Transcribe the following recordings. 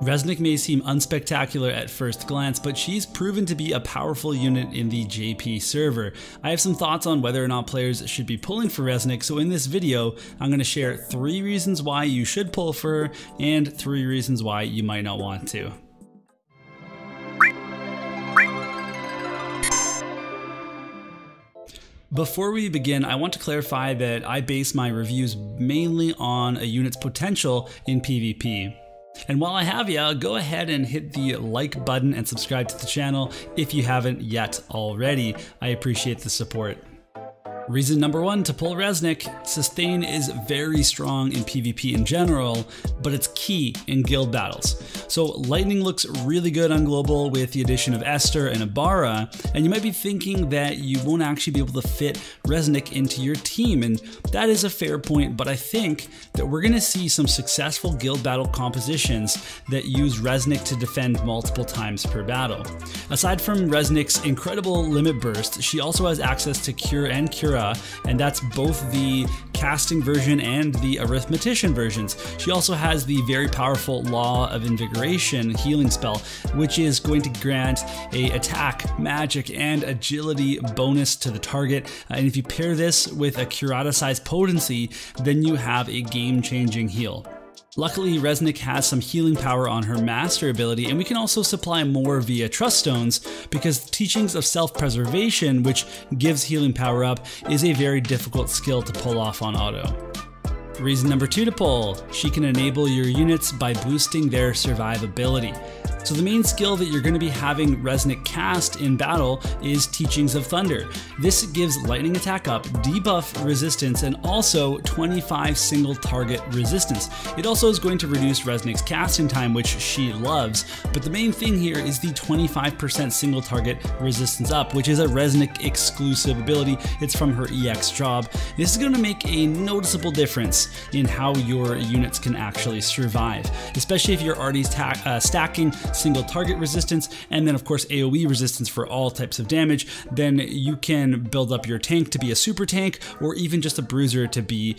Resnick may seem unspectacular at first glance, but she's proven to be a powerful unit in the JP server. I have some thoughts on whether or not players should be pulling for Resnick, so in this video, I'm going to share 3 reasons why you should pull for her, and 3 reasons why you might not want to. Before we begin, I want to clarify that I base my reviews mainly on a unit's potential in PvP. And while I have ya, go ahead and hit the like button and subscribe to the channel if you haven't yet already. I appreciate the support. Reason number 1 to pull Resnick: sustain is very strong in PvP in general, but it's key in guild battles. So lightning looks really good on global with the addition of Esther and Ibarra, and you might be thinking that you won't actually be able to fit Resnick into your team, and that is a fair point, but I think that we're going to see some successful guild battle compositions that use Resnick to defend multiple times per battle. Aside from Resnick's incredible limit burst, she also has access to Cure and Cura, and that's both the casting version and the arithmetician versions. She also has the very powerful Law of Invigoration healing spell, which is going to grant a attack, magic, and agility bonus to the target. And if you pair this with a Curata-sized potency, then you have a game-changing heal. Luckily, Resnick has some healing power on her master ability, and we can also supply more via Trust Stones, because Teachings of Self-Preservation, which gives healing power up, is a very difficult skill to pull off on auto. Reason number 2 to pull: she can enable your units by boosting their survivability. So the main skill that you're going to be having Resnick cast in battle is Teachings of Thunder. This gives lightning attack up, debuff resistance, and also 25 single target resistance. It also is going to reduce Resnick's casting time, which she loves, but the main thing here is the 25% single target resistance up, which is a Resnick exclusive ability. It's from her EX job. This is going to make a noticeable difference in how your units can actually survive, especially if you're already stacking single target resistance and then of course AoE resistance for all types of damage. Then you can build up your tank to be a super tank, or even just a bruiser to be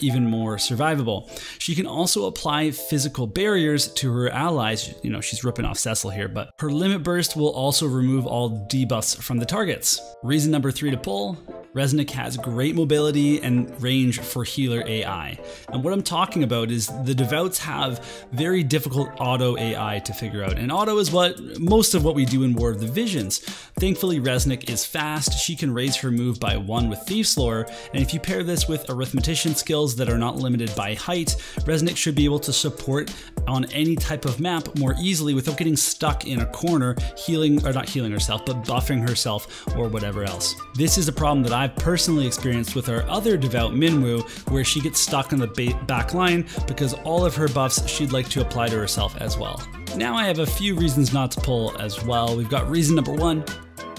even more survivable. She can also apply physical barriers to her allies. You know, she's ripping off Cecil here, but her limit burst will also remove all debuffs from the targets. Reason number 3 to pull: Resnick has great mobility and range for healer AI. And what I'm talking about is the Devout's have very difficult auto AI to figure out. And auto is most of what we do in War of the Visions. Thankfully, Resnick is fast. She can raise her move by 1 with Thief's Lore. And if you pair this with arithmetician skills that are not limited by height, Resnick should be able to support on any type of map more easily without getting stuck in a corner, not healing herself, but buffing herself or whatever else. This is a problem that I've personally experienced with our other Devout Minwu, where she gets stuck on the back line because all of her buffs she'd like to apply to herself as well. Now I have a few reasons not to pull as well. We've got reason number 1,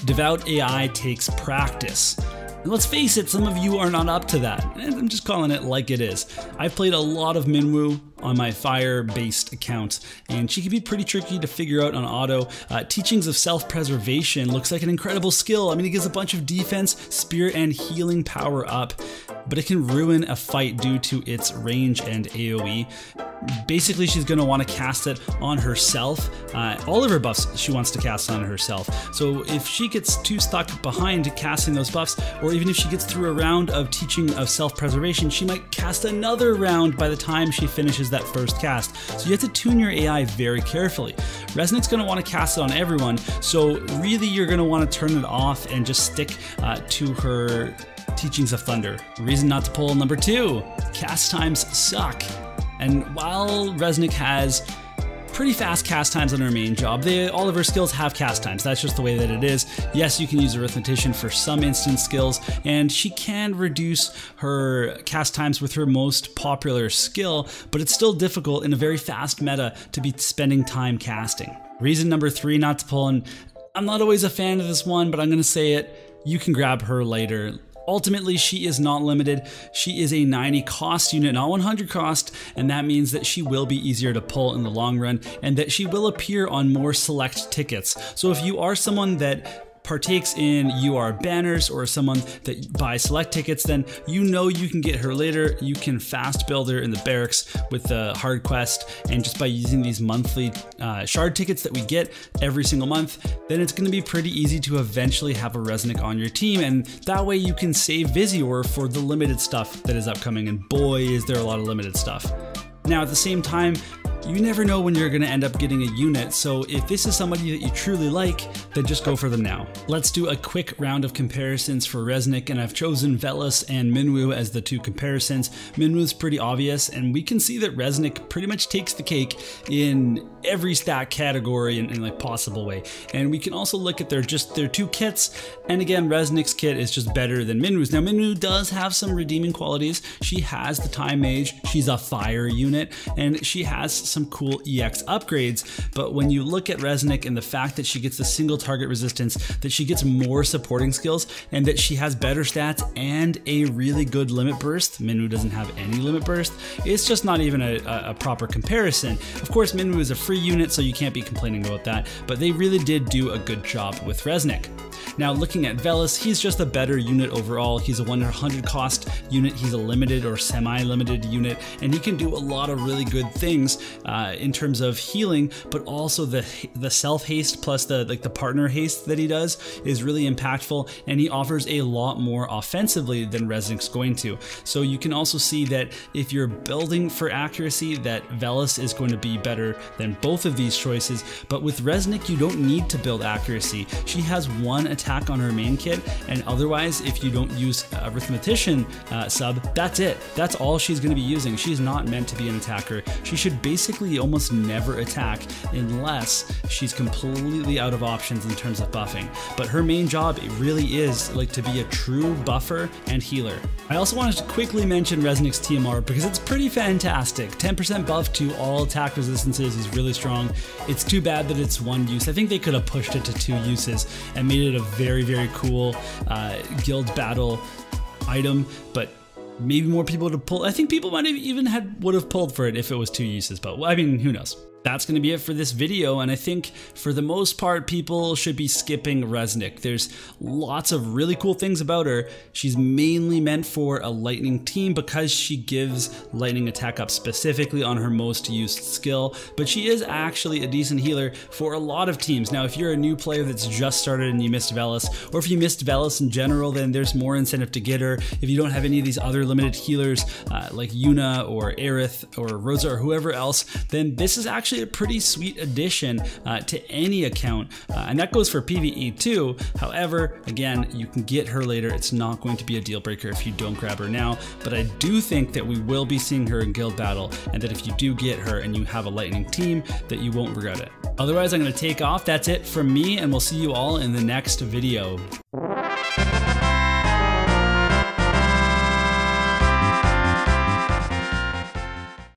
Devout AI takes practice. And let's face it, some of you are not up to that, and I'm just calling it like it is. I've played a lot of Minwu on my fire-based account, and she can be pretty tricky to figure out on auto. Teachings of Self-Preservation looks like an incredible skill. I mean, it gives a bunch of defense, spirit, and healing power up, but it can ruin a fight due to its range and AoE. Basically, she's going to want to cast it on herself. All of her buffs she wants to cast on herself. So if she gets too stuck behind casting those buffs, or even if she gets through a round of Teaching of Self-Preservation, she might cast another round by the time she finishes that first cast. So you have to tune your AI very carefully. Resnick's going to want to cast it on everyone, so really you're going to want to turn it off and just stick to her Teachings of Thunder. Reason not to pull number 2, cast times suck. And while Resnick has pretty fast cast times on her main job, all of her skills have cast times. That's just the way that it is. Yes, you can use Arithmetician for some instant skills, and she can reduce her cast times with her most popular skill, but it's still difficult in a very fast meta to be spending time casting. Reason number 3 not to pull, and I'm not always a fan of this one, but I'm going to say it, you can grab her later. Ultimately, she is not limited. She is a 90 cost unit, not 100 cost, and that means that she will be easier to pull in the long run, and that she will appear on more select tickets. So if you are someone that partakes in UR banners or someone that buys select tickets, then you know you can get her later. You can fast build her in the barracks with the hard quest, and just by using these monthly shard tickets that we get every single month, then it's going to be pretty easy to eventually have a Resnick on your team, and that way you can save Visior for the limited stuff that is upcoming, and boy is there a lot of limited stuff. Now at the same time, you never know when you're going to end up getting a unit, so if this is somebody that you truly like, then just go for them now. Let's do a quick round of comparisons for Resnick, and I've chosen Velis and Minwu as the two comparisons. Minwu's pretty obvious, and we can see that Resnick pretty much takes the cake in every stat category in like possible way. And we can also look at their two kits, and again, Resnick's kit is just better than Minwu's. Now Minwu does have some redeeming qualities. She has the Time Mage, she's a fire unit, and she has some cool EX upgrades, but when you look at Resnick and the fact that she gets the single target resistance, that she gets more supporting skills, and that she has better stats and a really good limit burst, Minwu doesn't have any limit burst, it's just not even a proper comparison. Of course, Minwu is a free unit, so you can't be complaining about that, but they really did do a good job with Resnick. Now looking at Velis, he's just a better unit overall. He's a 100 cost unit, he's a limited or semi-limited unit, and he can do a lot of really good things in terms of healing, but also the self haste plus the partner haste that he does is really impactful, and he offers a lot more offensively than Resnick's going to. So you can also see that if you're building for accuracy, that Velis is going to be better than both of these choices, but with Resnick you don't need to build accuracy. She has one attack on her main kit, and otherwise if you don't use Arithmetician sub, that's it. That's all she's going to be using. She's not meant to be an attacker. She should basically almost never attack unless she's completely out of options in terms of buffing. But her main job, it really is like to be a true buffer and healer. I also wanted to quickly mention Resnick's TMR because it's pretty fantastic. 10% buff to all attack resistances is really strong. It's too bad that it's one use. I think they could have pushed it to 2 uses and made it a very, very cool guild battle item, but maybe more people would have pulled. I think people might have even would have pulled for it if it was 2 uses, but I mean, who knows? That's going to be it for this video, and I think for the most part people should be skipping Resnick. There's lots of really cool things about her. She's mainly meant for a lightning team because she gives lightning attack up specifically on her most used skill, but she is actually a decent healer for a lot of teams. Now if you're a new player that's just started and you missed Velis, or if you missed Velis in general, then there's more incentive to get her. If you don't have any of these other limited healers like Yuna or Aerith or Rosa or whoever else, then this is actually a pretty sweet addition to any account, and that goes for PvE too. However, again, you can get her later. It's not going to be a deal breaker if you don't grab her now, but I do think that we will be seeing her in guild battle, and that if you do get her and you have a lightning team, that you won't regret it. Otherwise, I'm going to take off. That's it from me, and we'll see you all in the next video.